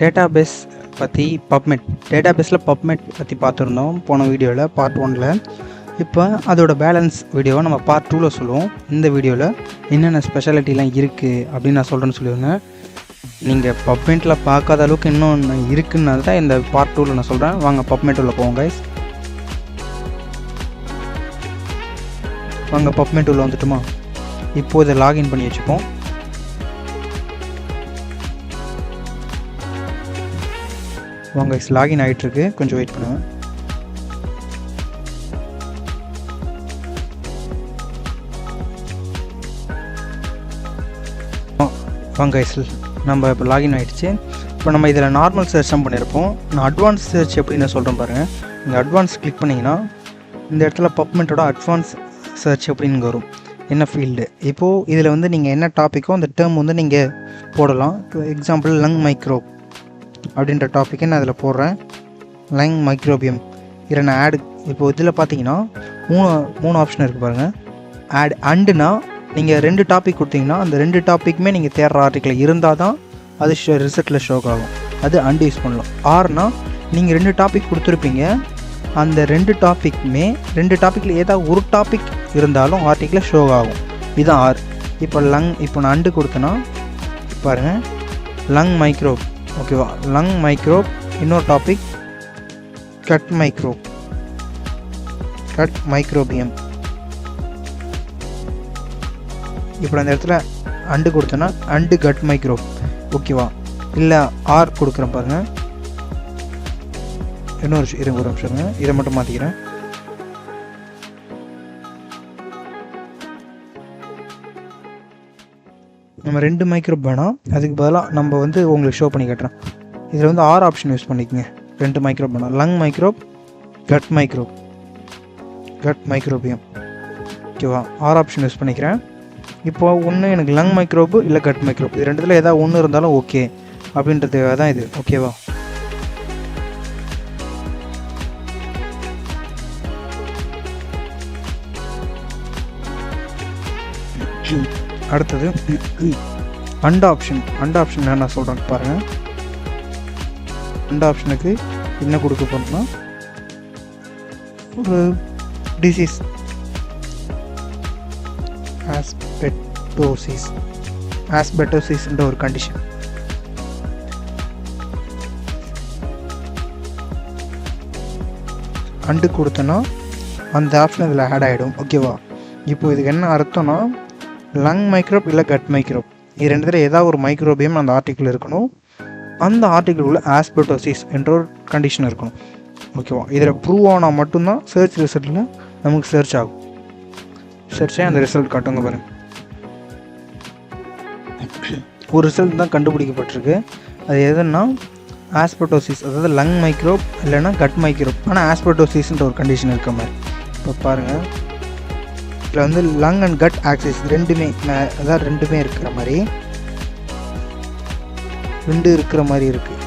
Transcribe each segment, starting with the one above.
Database பற்றி டேட்டாபேஸில் PubMed பற்றி பார்த்துருந்தோம் போன வீடியோவில் பார்ட் 1ல். இப்போ அதோட பேலன்ஸ் வீடியோவை நம்ம பார்ட் 2ல் சொல்லுவோம். இந்த வீடியோவில் என்னென்ன ஸ்பெஷாலிட்டிலாம் இருக்குது அப்படின்னு நான் சொல்கிறேன்னு சொல்லியிருந்தேன். நீங்கள் பப்மெட்டில் பார்க்காத அளவுக்கு இன்னும் இருக்குன்னு தான் இந்த பார்ட் 2ல் நான் சொல்கிறேன். வாங்க பப்மெட் உள்ள போவோம் கைஸ். வாங்க பப்மெட் உள்ள வந்துட்டுமா. இப்போது இதை லாகின் பண்ணி வச்சுப்போம். வாங்க லாகின் ஆகிட்டுருக்கு, கொஞ்சம் வெயிட் பண்ணுவேன். வாங்க நம்ம இப்போ லாகின் ஆகிடுச்சு. இப்போ நம்ம இதில் நார்மல் சர்ச் தான் பண்ணியிருப்போம். நான் அட்வான்ஸ் சர்ச் எப்படின்னு சொல்கிறேன் பாருங்கள். நீங்கள் அட்வான்ஸ் கிளிக் பண்ணிங்கன்னா இந்த இடத்துல பப்மெட்டோட அட்வான்ஸ் சர்ச் அப்படின்னு வரும். என்ன ஃபீல்டு, இப்போது இதில் வந்து நீங்கள் என்ன டாப்பிக்கோ அந்த டேர்ம் வந்து நீங்கள் போடலாம். எக்ஸாம்பிள் லங் மைக்ரோப் அப்படின்ற டாப்பிக்கை நான் இதில் போடுறேன். லங் மைக்ரோபியம் இதில் நான் ஆடு. இப்போது இதில் பார்த்தீங்கன்னா மூணு ஆப்ஷன் இருக்குது பாருங்கள். ஆட் அண்டுனா நீங்கள் 2 டாபிக் கொடுத்தீங்கன்னா அந்த 2 டாப்பிக்குமே நீங்கள் தேடுற ஆர்டிக்கிள் இருந்தால் தான் அது ரிசல்ட்டில் ஷோ ஆகும். அது அண்டு யூஸ் பண்ணலாம். ஆர்னா நீங்கள் 2 டாபிக் கொடுத்துருப்பீங்க, அந்த 2 டாப்பிக்குமே 2 டாப்பிக்கில் ஏதாவது ஒரு டாபிக் இருந்தாலும் ஆர்டிக்கிளில் ஷோ ஆகும். இதுதான் ஆர். இப்போ நான் அண்டு கொடுத்தேன்னா பாருங்கள், லங் மைக்ரோப், ஓகேவா, லங் மைக்ரோப். இன்னொரு டாபிக் கட் மைக்ரோபியம். இப்போ அந்த இடத்துல அண்டு கொடுத்தோன்னா அண்டு கட் மைக்ரோப், ஓகேவா. இல்லை ஆர் கொடுக்குறேன் பாருங்கள். ஒரு நிமிஷம் இதை மட்டும் மாற்றிக்கிறேன். நம்ம 2 மைக்ரோப் வேணாம், அதுக்கு பதிலாக நம்ம வந்து உங்களுக்கு ஷோ பண்ணி காட்டுறேன். இதில் வந்து 6 ஆப்ஷன் யூஸ் பண்ணிக்கோங்க. 2 மைக்ரோப் வேணாம். லங் மைக்ரோப், கட் மைக்ரோபியம், ஓகேவா. 6 ஆப்ஷன் யூஸ் பண்ணிக்கிறேன். இப்போ ஒன்று எனக்கு லங் மைக்ரோப்பு இல்லை கட் மைக்ரோப், இது ரெண்டுத்தில் ஏதாவது ஒன்று இருந்தாலும் ஓகே அப்படின்றது தான் இது, ஓகேவா. அடுத்தது அண்ட் ஆப்ஷன் நான் சொல்கிறேன் பாருங்கள். அண்ட் ஆப்ஷனுக்கு என்ன கொடுக்க போகிறோம்னா ஒரு டிசீஸ் ஆஸ்பெட்டோசிஸ்ன்ற ஒரு கண்டிஷன். அண்டு கொடுத்தோன்னா அந்த ஆப்ஷன் இதில் ஆட் ஆகிடும், ஓகேவா. இப்போ இதுக்கு என்ன அர்த்தம்னா லங் மைக்ரோப் இல்லை கட் மைக்ரோப், இது 2த்துல ஏதாவது ஒரு மைக்ரோபியம் அந்த ஆர்டிக்கிள் இருக்கணும். அந்த ஆர்டிக்கிளுக்குள்ள ஆஸ்பெட்டோசிஸ் என்ற ஒரு கண்டிஷன் இருக்கணும், ஓகேவா. இதில் ப்ரூவ் ஆனால் மட்டும்தான் சர்ச் ரிசல்ட்டில் நமக்கு சர்ச் ஆகும். சர்ச்சே அந்த ரிசல்ட் காட்டுங்க பாருங்கள். ஒரு ரிசல்ட் தான் கண்டுபிடிக்கப்பட்டிருக்கு. அது எதுன்னா ஆஸ்பெட்டோசிஸ், அதாவது லங் மைக்ரோப் இல்லைன்னா கட் மைக்ரோப், ஆனால் ஆஸ்பெட்டோசிஸ்ன்ற ஒரு கண்டிஷன் இருக்க மாதிரி. இப்போ பாருங்கள், இதில் வந்து லங் அண்ட் கட் ஆக்சிஸ் ரெண்டுமே இருக்கிற மாதிரி 2 இருக்கிற மாதிரி இருக்குது.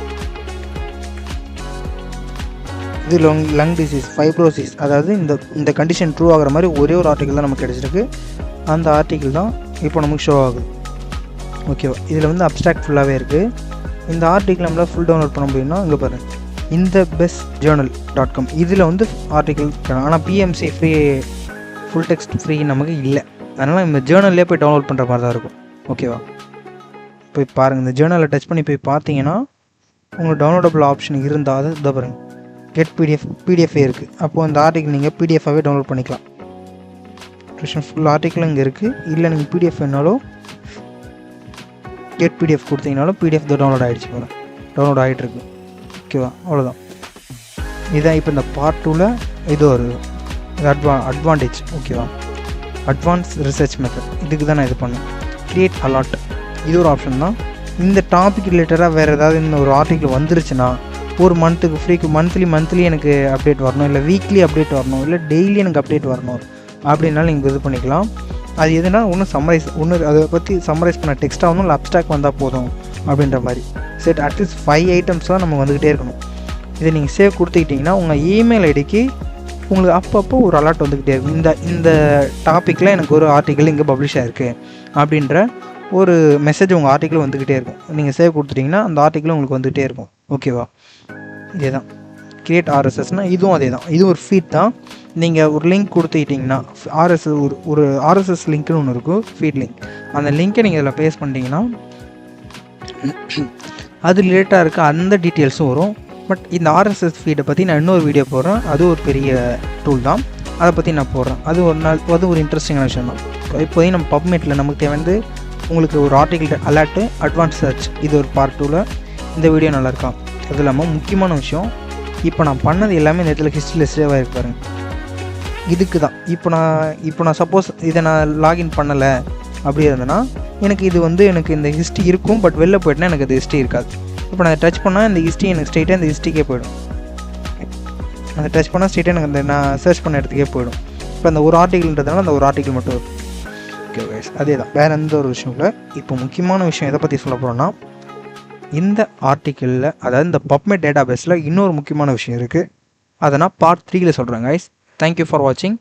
இது லங் டிசீஸ் ஃபைப்ரோசிஸ், அதாவது இந்த கண்டிஷன் ட்ரூ ஆகிற மாதிரி ஒரே ஒரு ஆர்டிக்கிள் தான் நமக்கு கிடச்சிருக்கு. அந்த ஆர்டிக்கிள் தான் இப்போ நமக்கு ஷோ ஆகுது, ஓகேவா. இதில் வந்து அப்ஸ்ட்ராக்ட் ஃபுல்லாகவே இருக்குது. இந்த ஆர்டிக்கிள் நம்மளால் ஃபுல் டவுன்லோட் பண்ண முடியும்னா இங்கே பாருங்கள், இந்த bestjournal.com இதில் வந்து ஆர்டிக்கிள், ஆனால் PMC free full text free நமக்கு இல்லை. அதனால் இந்த ஜேர்னல்லே போய் டவுன்லோட் பண்ணுற மாதிரி தான் இருக்கும், ஓகேவா. போய் பாருங்கள், இந்த ஜேர்னலை டச் பண்ணி போய் பார்த்தீங்கன்னா உங்களுக்கு டவுன்லோடபிள் ஆப்ஷன் இருந்தால் அது இதை பாருங்கள், கெட் பிடிஎஃபே இருக்குது. அப்போது அந்த ஆர்டிக்கிள் நீங்கள் பிடிஎஃபாகவே டவுன்லோட் பண்ணிக்கலாம். ஃபுல் ஆர்டிக்கிள் இங்கே இருக்குது. இல்லை நீங்கள் பிடிஎஃப் வேணாலும் கெட் பிடிஎஃப் கொடுத்தீங்கனாலும் பிடிஎஃப் தான் டவுன்லோட் ஆகிடுச்சு பாருங்கள், டவுன்லோட் ஆகிட்டுருக்கு, ஓகேவா. அவ்வளோதான். இதுதான் இப்போ இந்த பார்ட் 2ல் இது ஒரு அட்வான்டேஜ், ஓகேவா. அட்வான்ஸ் ரிசர்ச் மெத்தட், இதுக்கு தான் நான் இது பண்ணேன். கிரியேட் அலாட், இது ஒரு ஆப்ஷன் தான். இந்த டாபிக் ரிலேட்டடாக வேறு ஏதாவது இந்த ஒரு ஆர்டிக்கிள் வந்துருச்சுன்னா ஒரு மந்த்துக்கு ஃப்ரீக்கு மந்த்லி எனக்கு அப்டேட் வரணும், இல்லை வீக்லி அப்டேட் வரணும், இல்லை டெய்லி எனக்கு அப்டேட் வரணும் அப்படின்னாலும் நீங்கள் இது பண்ணிக்கலாம். அது எதுனா அதை பற்றி சம்மரைஸ் பண்ண டெக்ஸ்ட்டாக ஒன்றும் இல்லை அப்ஸ்ட்ராக்ட் வந்தால் போதும் அப்படின்ற மாதிரி. சரி, அட்லீஸ்ட் 5 ஐட்டம்ஸ் தான் நம்ம வந்துக்கிட்டே இருக்கணும். இதை நீங்கள் சேவ் கொடுத்துக்கிட்டிங்கன்னா உங்கள் இமெயில் ஐடிக்கு உங்களுக்கு அப்பப்போ ஒரு அலர்ட் வந்துக்கிட்டே இருக்கும். இந்த டாப்பிக்கில் எனக்கு ஒரு ஆர்டிக்கிள் இங்கே பப்ளிஷ் ஆகிருக்கு அப்படின்ற ஒரு மெசேஜ் உங்கள் ஆர்டிக்கிள் வந்துக்கிட்டே இருக்கும். நீங்கள் சேவ் கொடுத்துட்டிங்கன்னா அந்த ஆர்டிக்கிள் உங்களுக்கு வந்துகிட்டே இருக்கும். ஓகேவா? இதே தான் கிரியேட் ஆர்எஸ்எஸ்னால் இதுவும் அதே தான். இது ஒரு ஃபீட் தான். நீங்கள் ஒரு லிங்க் கொடுத்துக்கிட்டிங்கன்னா ஆர்எஸ்எஸ் ஒரு ஆர்எஸ்எஸ் லிங்க்னு ஒன்று இருக்கும், ஃபீட் லிங்க். அந்த லிங்க்கை நீங்கள் இதில் பேஸ்ட் பண்ணிட்டீங்கன்னா அது ரிலேட்டாக இருக்க அந்த டீட்டெயில்ஸும் வரும். பட் இந்த ஆர்எஸ்எஸ் ஃபீடை பற்றி நான் இன்னொரு வீடியோ போடுறேன். அது ஒரு பெரிய டூல் தான், அதை பற்றி நான் போடுறேன். அது ஒரு இன்ட்ரெஸ்டிங்கான விஷயம் தான். இப்போதையும் நம்ம பப்மெட்டில் நமக்கு தேவையானது உங்களுக்கு ஒரு ஆர்டிகிள் அலர்ட்டு, அட்வான்ஸ் சர்ச், இது ஒரு பார்ட் 2ல் இந்த வீடியோ நல்லாயிருக்கா. அது இல்லாமல் முக்கியமான விஷயம், இப்போ நான் பண்ணது எல்லாமே இந்த இடத்துல ஹிஸ்ட்ரியில் சேவ் ஆகிருக்கு பாருங்க. இதுக்கு தான் இப்போ நான் சப்போஸ் இதை நான் லாகின் பண்ணலை அப்படி இருந்தேன்னா எனக்கு இது எனக்கு இந்த ஹிஸ்ட்ரி இருக்கும். பட் வெளில போய்ட்டுனா எனக்கு அது ஹிஸ்ட்ரி இருக்காது. இப்போ நான் டச் பண்ணால் இந்த ஹிஸ்ட்ரி எனக்கு ஸ்ட்ரெயிட்டாக இந்த ஹிஸ்ட்ரிக்கே போய்டும். அதை டச் பண்ணால் ஸ்ட்ரெயிட்டாக எனக்கு அந்த நான் சர்ச் பண்ண இடத்துக்கே போய்டும். இப்போ அந்த ஒரு ஆர்டிகிள்ன்றதுனால அந்த ஒரு ஆர்டிகிள் மட்டும் வரும். ஓகே கைஸ், அதே தான், வேறு எந்த ஒரு விஷயம் இல்லை. இப்போ முக்கியமான விஷயம் எதை பற்றி சொல்ல போகிறோன்னா, இந்த ஆர்டிக்கிளில் அதாவது இந்த பப்மெட் டேட்டா பேஸில் இன்னொரு முக்கியமான விஷயம் இருக்குது. அதை நான் பார்ட் 3ல் சொல்கிறேன் கைஸ். தேங்க்யூ ஃபார் வாட்சிங்.